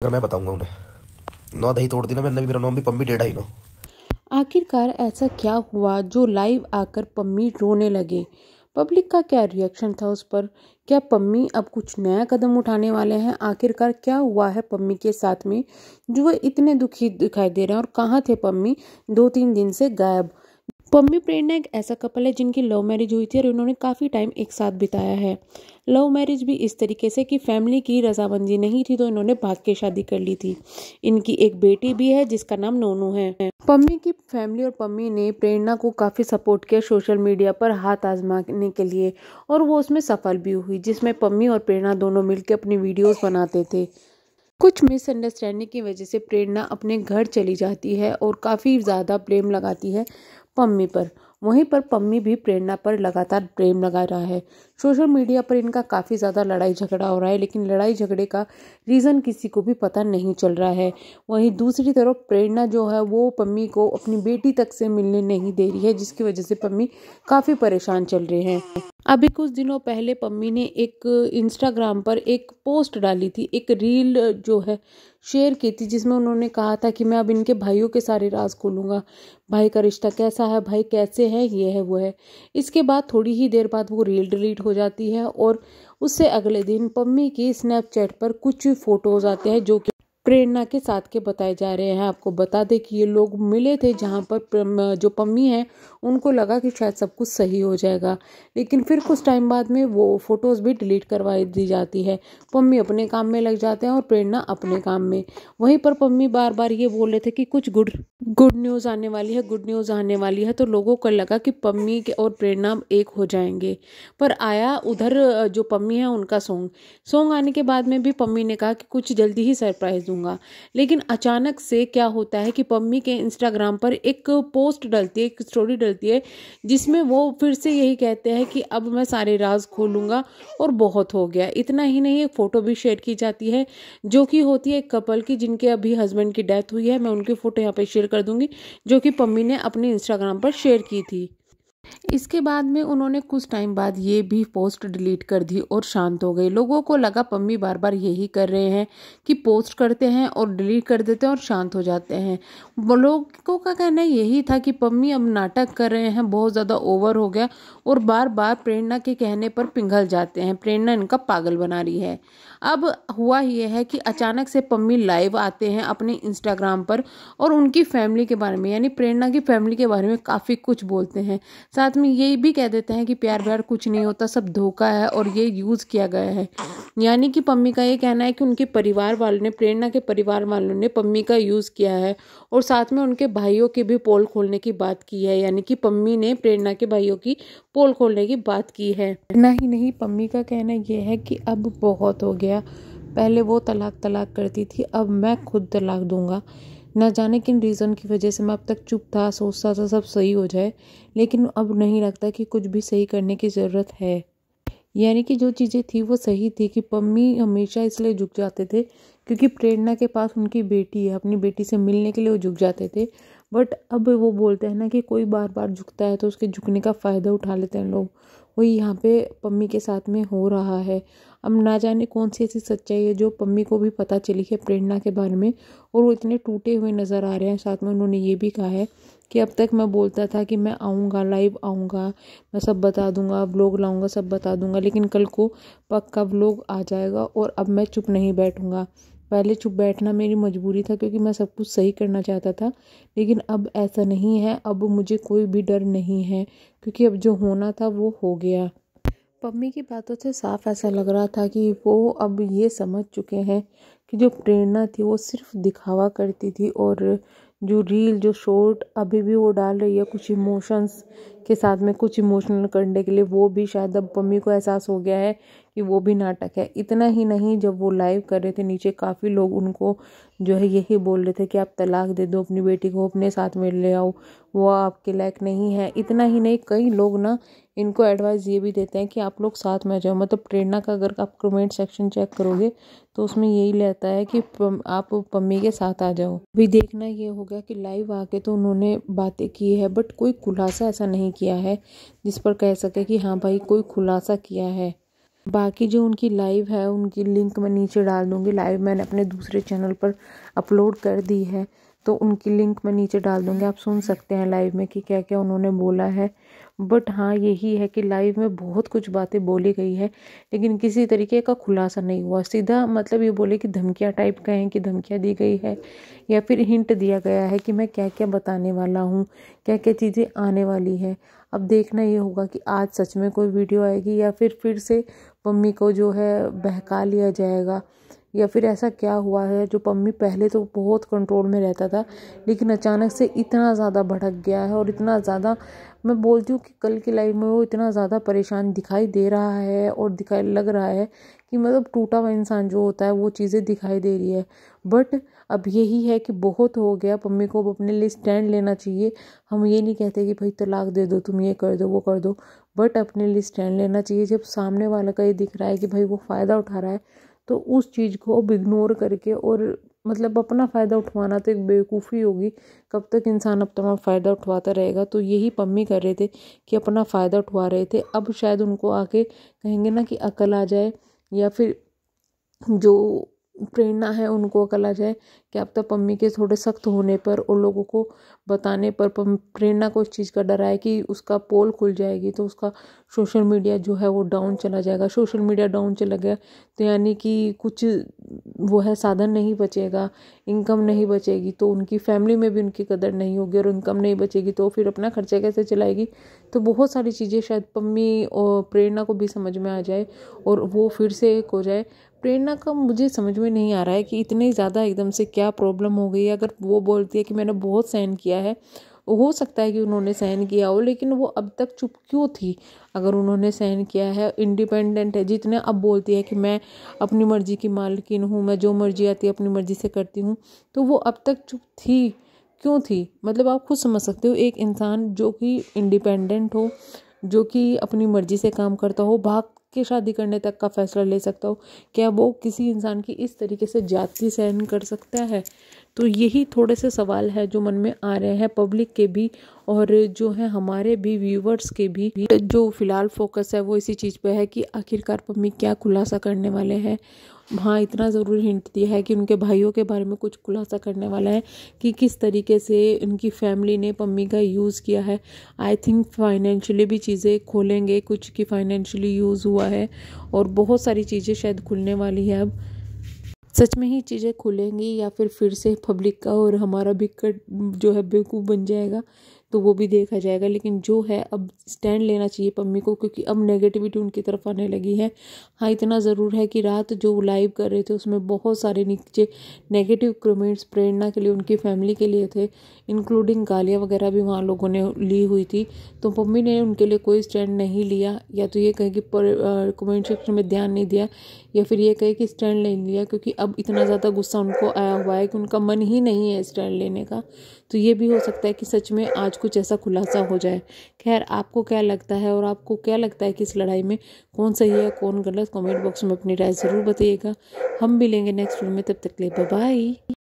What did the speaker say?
अगर मैं बताऊंगा उन्हें। नौ दही तोड़ दी ना मैंने भी, मेरा नाम भी पम्मी टेढ़ा ही ना। आखिरकार ऐसा क्या हुआ जो लाइव आकर पम्मी रोने लगे? पब्लिक का क्या रिएक्शन था उस पर? क्या पम्मी अब कुछ नया कदम उठाने वाले हैं? आखिरकार क्या हुआ है पम्मी के साथ में जो वो इतने दुखी दिखाई दे रहे हैं? और कहाँ थे पम्मी 2-3 दिन से गायब? पम्मी प्रेरणा एक ऐसा कपल है जिनकी लव मैरिज हुई थी और इन्होंने काफ़ी टाइम एक साथ बिताया है। लव मैरिज भी इस तरीके से कि फैमिली की रजामंदी नहीं थी तो इन्होंने भाग के शादी कर ली थी। इनकी एक बेटी भी है जिसका नाम नोनू है। पम्मी की फैमिली और पम्मी ने प्रेरणा को काफ़ी सपोर्ट किया सोशल मीडिया पर हाथ आजमाने के लिए, और वो उसमें सफल भी हुई, जिसमें पम्मी और प्रेरणा दोनों मिलकर अपनी वीडियोस बनाते थे। कुछ मिसअंडरस्टैंडिंग की वजह से प्रेरणा अपने घर चली जाती है और काफ़ी ज़्यादा ब्लेम लगाती है पम्मी पर। वहीं पर पम्मी भी प्रेरणा पर लगातार ब्लेम लगा रहा है। सोशल मीडिया पर इनका काफ़ी ज़्यादा लड़ाई झगड़ा हो रहा है, लेकिन लड़ाई झगड़े का रीज़न किसी को भी पता नहीं चल रहा है। वहीं दूसरी तरफ प्रेरणा जो है वो पम्मी को अपनी बेटी तक से मिलने नहीं दे रही है, जिसकी वजह से पम्मी काफ़ी परेशान चल रहे हैं। अभी कुछ दिनों पहले पम्मी ने एक इंस्टाग्राम पर एक पोस्ट डाली थी, एक रील जो है शेयर की थी, जिसमें उन्होंने कहा था कि मैं अब इनके भाइयों के सारे राज खोलूंगा। भाई का रिश्ता कैसा है, भाई कैसे है, ये है वो है। इसके बाद थोड़ी ही देर बाद वो रील डिलीट हो जाती है और उससे अगले दिन पम्मी की स्नैपचैट पर कुछ फोटोज आते हैं जो कि प्रेरणा के साथ के बताए जा रहे हैं। आपको बता दें कि ये लोग मिले थे जहां पर जो पम्मी है उनको लगा कि शायद सब कुछ सही हो जाएगा, लेकिन फिर कुछ टाइम बाद में वो फोटोज भी डिलीट करवा दी जाती है। पम्मी अपने काम में लग जाते हैं और प्रेरणा अपने काम में। वहीं पर पम्मी बार बार ये बोल रहे थे कि कुछ गुड न्यूज़ आने वाली है, गुड न्यूज़ आने वाली है, तो लोगों को लगा कि पम्मी और प्रेरणा एक हो जाएंगे। पर आया उधर जो पम्मी है उनका सॉन्ग आने के बाद में भी पम्मी ने कहा कि कुछ जल्दी ही सरप्राइज दूंगा। लेकिन अचानक से क्या होता है कि पम्मी के इंस्टाग्राम पर एक पोस्ट डलती है, एक स्टोरी डलती है, जिसमें वो फिर से यही कहते हैं कि अब मैं सारे राज खोलूंगा और बहुत हो गया। इतना ही नहीं, एक फोटो भी शेयर की जाती है जो कि होती है एक कपल की जिनके अभी हस्बैंड की डेथ हुई है। मैं उनकी फोटो यहाँ पे शेयर कर दूंगी, जो कि पम्मी ने अपने इंस्टाग्राम पर शेयर की थी। इसके बाद में उन्होंने कुछ टाइम बाद ये भी पोस्ट डिलीट कर दी और शांत हो गई। लोगों को लगा पम्मी बार बार यही कर रहे हैं कि पोस्ट करते हैं और डिलीट कर देते हैं और शांत हो जाते हैं। लोगों का कहना यही था कि पम्मी अब नाटक कर रहे हैं, बहुत ज़्यादा ओवर हो गया, और बार बार प्रेरणा के कहने पर पिघल जाते हैं, प्रेरणा इनका पागल बना रही है। अब हुआ यह है कि अचानक से पम्मी लाइव आते हैं अपने इंस्टाग्राम पर और उनकी फैमिली के बारे में, यानी प्रेरणा की फैमिली के बारे में काफ़ी कुछ बोलते हैं। साथ में ये भी कह देते हैं कि प्यार व्यार कुछ नहीं होता, सब धोखा है और ये यूज़ किया गया है। यानी कि पम्मी का ये कहना है कि उनके परिवार वालों ने, प्रेरणा के परिवार वालों ने पम्मी का यूज़ किया है, और साथ में उनके भाइयों की भी पोल खोलने की बात की है। यानी कि पम्मी ने प्रेरणा के भाइयों की पोल खोलने की बात की है। ना ही नहीं, पम्मी का कहना ये है कि अब बहुत हो गया, पहले वो तलाक करती थी, अब मैं खुद तलाक दूंगा। न जाने किन रीज़न की वजह से मैं अब तक चुप था, सोचता था सब सही हो जाए, लेकिन अब नहीं लगता कि कुछ भी सही करने की ज़रूरत है। यानी कि जो चीज़ें थी वो सही थी कि पम्मी हमेशा इसलिए झुक जाते थे क्योंकि प्रेरणा के पास उनकी बेटी है, अपनी बेटी से मिलने के लिए वो झुक जाते थे। बट अब वो बोलते हैं ना कि कोई बार बार झुकता है तो उसके झुकने का फ़ायदा उठा लेते हैं लोग। वही यहाँ पे पम्मी के साथ में हो रहा है। अब ना जाने कौन सी ऐसी सच्चाई है जो पम्मी को भी पता चली है प्रेरणा के बारे में, और वो इतने टूटे हुए नज़र आ रहे हैं। साथ में उन्होंने ये भी कहा है कि अब तक मैं बोलता था कि मैं आऊँगा, लाइव आऊँगा, मैं सब बता दूंगा, व्लॉग लाऊंगा, सब बता दूंगा, लेकिन कल को पक्का व्लॉग आ जाएगा और अब मैं चुप नहीं बैठूंगा। पहले चुप बैठना मेरी मजबूरी था क्योंकि मैं सब कुछ सही करना चाहता था, लेकिन अब ऐसा नहीं है। अब मुझे कोई भी डर नहीं है क्योंकि अब जो होना था वो हो गया। पम्मी की बातों से साफ ऐसा लग रहा था कि वो अब ये समझ चुके हैं कि जो प्रेरणा थी वो सिर्फ दिखावा करती थी, और जो रील, जो शॉर्ट अभी भी वो डाल रही है कुछ इमोशंस के साथ में, कुछ इमोशनल करने के लिए, वो भी शायद अब पम्मी को एहसास हो गया है कि वो भी नाटक है। इतना ही नहीं, जब वो लाइव कर रहे थे नीचे काफ़ी लोग उनको जो है यही बोल रहे थे कि आप तलाक दे दो, अपनी बेटी को अपने साथ में ले आओ, वो आपके लायक नहीं है। इतना ही नहीं, कई लोग ना इनको एडवाइस ये भी देते हैं कि आप लोग साथ में जाओ। मतलब प्रेरणा का अगर आप कमेंट सेक्शन चेक करोगे तो उसमें यही रहता है कि आप पम्मी के साथ आ जाओ। भी देखना ये होगा कि लाइव आके तो उन्होंने बातें की है, बट कोई खुलासा ऐसा नहीं किया है जिस पर कह सके कि हाँ भाई कोई खुलासा किया है। बाकी जो उनकी लाइव है उनकी लिंक मैं नीचे डाल दूँगी। लाइव मैंने अपने दूसरे चैनल पर अपलोड कर दी है, तो उनकी लिंक मैं नीचे डाल दूँगी। आप सुन सकते हैं लाइव में कि क्या क्या उन्होंने बोला है। बट हाँ, यही है कि लाइव में बहुत कुछ बातें बोली गई है, लेकिन किसी तरीके का खुलासा नहीं हुआ। सीधा मतलब ये बोले कि धमकियाँ टाइप का हैं, कि धमकियाँ दी गई है, या फिर हिंट दिया गया है कि मैं क्या क्या बताने वाला हूँ, क्या क्या चीज़ें आने वाली है। अब देखना ये होगा कि आज सच में कोई वीडियो आएगी या फिर से पम्मी को जो है बहका लिया जाएगा, या फिर ऐसा क्या हुआ है जो पम्मी पहले तो बहुत कंट्रोल में रहता था, लेकिन अचानक से इतना ज़्यादा भड़क गया है। और इतना ज़्यादा मैं बोलती हूँ कि कल की लाइफ में वो इतना ज़्यादा परेशान दिखाई दे रहा है, और दिखाई लग रहा है कि मतलब टूटा हुआ इंसान जो होता है वो चीज़ें दिखाई दे रही है। बट अब यही है कि बहुत हो गया, पम्मी को अब अपने लिए स्टैंड लेना चाहिए। हम ये नहीं कहते कि भाई तलाक दे दो, तुम ये कर दो वो कर दो, बट अपने लिए स्टैंड लेना चाहिए। जब सामने वाला का ये दिख रहा है कि भाई वो फ़ायदा उठा रहा है, तो उस चीज़ को अब इग्नोर करके और मतलब अपना फ़ायदा उठवाना तो एक बेवकूफ़ी होगी। कब तक इंसान अपना फ़ायदा उठवाता रहेगा। तो यही पम्मी कर रहे थे कि अपना फ़ायदा उठवा रहे थे। अब शायद उनको आके कहेंगे ना कि अकल आ जाए, या फिर जो प्रेरणा है उनको अकल आ जाए कि अब तक पम्मी के थोड़े सख्त होने पर और लोगों को बताने पर प्रेरणा को इस चीज़ का डर है कि उसका पोल खुल जाएगी, तो उसका सोशल मीडिया जो है वो डाउन चला जाएगा। सोशल मीडिया डाउन चला गया तो यानी कि कुछ वो है साधन नहीं बचेगा, इनकम नहीं बचेगी, तो उनकी फैमिली में भी उनकी कदर नहीं होगी, और इनकम नहीं बचेगी तो फिर अपना खर्चा कैसे चलाएगी। तो बहुत सारी चीज़ें शायद पम्मी और प्रेरणा को भी समझ में आ जाए और वो फिर से एक हो जाए। प्रेरणा का मुझे समझ में नहीं आ रहा है कि इतने ज़्यादा एकदम से क्या प्रॉब्लम हो गई है। अगर वो बोलती है कि मैंने बहुत सहन किया है, हो सकता है कि उन्होंने सहन किया हो, लेकिन वो अब तक चुप क्यों थी? अगर उन्होंने सहन किया है, इंडिपेंडेंट है, जितने अब बोलती है कि मैं अपनी मर्जी की मालकिन हूँ, मैं जो मर्जी आती है अपनी मर्जी से करती हूँ, तो वो अब तक चुप थी क्यों थी? मतलब आप खुद समझ सकते हो, एक इंसान जो कि इंडिपेंडेंट हो, जो कि अपनी मर्जी से काम करता हो, भाग के शादी करने तक का फैसला ले सकता हो, क्या वो किसी इंसान की इस तरीके से जाति सहन कर सकता है? तो यही थोड़े से सवाल है जो मन में आ रहे हैं पब्लिक के भी, और जो है हमारे भी व्यूवर्स के भी। जो फिलहाल फोकस है वो इसी चीज़ पे है कि आखिरकार पम्मी क्या खुलासा करने वाले हैं। हाँ, इतना ज़रूर हिंट दिया है कि उनके भाइयों के बारे में कुछ खुलासा करने वाला है कि किस तरीके से उनकी फैमिली ने पम्मी का यूज़ किया है। आई थिंक फाइनेंशियली भी चीज़ें खोलेंगे, कुछ की फाइनेंशियली यूज़ हुआ है, और बहुत सारी चीज़ें शायद खुलने वाली है। अब सच में ही चीज़ें खुलेंगी या फिर से पब्लिक का और हमारा भी कट जो है बेवकूफ़ बन जाएगा, तो वो भी देखा जाएगा। लेकिन जो है अब स्टैंड लेना चाहिए पम्मी को, क्योंकि अब नेगेटिविटी उनकी तरफ आने लगी है। हाँ, इतना ज़रूर है कि रात जो लाइव कर रहे थे उसमें बहुत सारे नीचे नेगेटिव कमेंट्स प्रेरणा के लिए, उनकी फैमिली के लिए थे, इंक्लूडिंग गालियाँ वगैरह भी वहाँ लोगों ने ली हुई थी। तो पम्मी ने उनके लिए कोई स्टैंड नहीं लिया, या तो ये कहे कि कमेंट सेक्शन में ध्यान नहीं दिया, या फिर ये कहे कि स्टैंड नहीं लिया, क्योंकि अब इतना ज़्यादा गुस्सा उनको आया हुआ है कि उनका मन ही नहीं है स्टैंड लेने का। तो ये भी हो सकता है कि सच में आज कुछ ऐसा खुलासा हो जाए। खैर, आपको क्या लगता है, और आपको क्या लगता है कि इस लड़ाई में कौन सही है कौन गलत? कमेंट बॉक्स में अपनी राय ज़रूर बताइएगा। हम भी लेंगे नेक्स्ट वीडियो में, तब तक के लिए बाय बाय।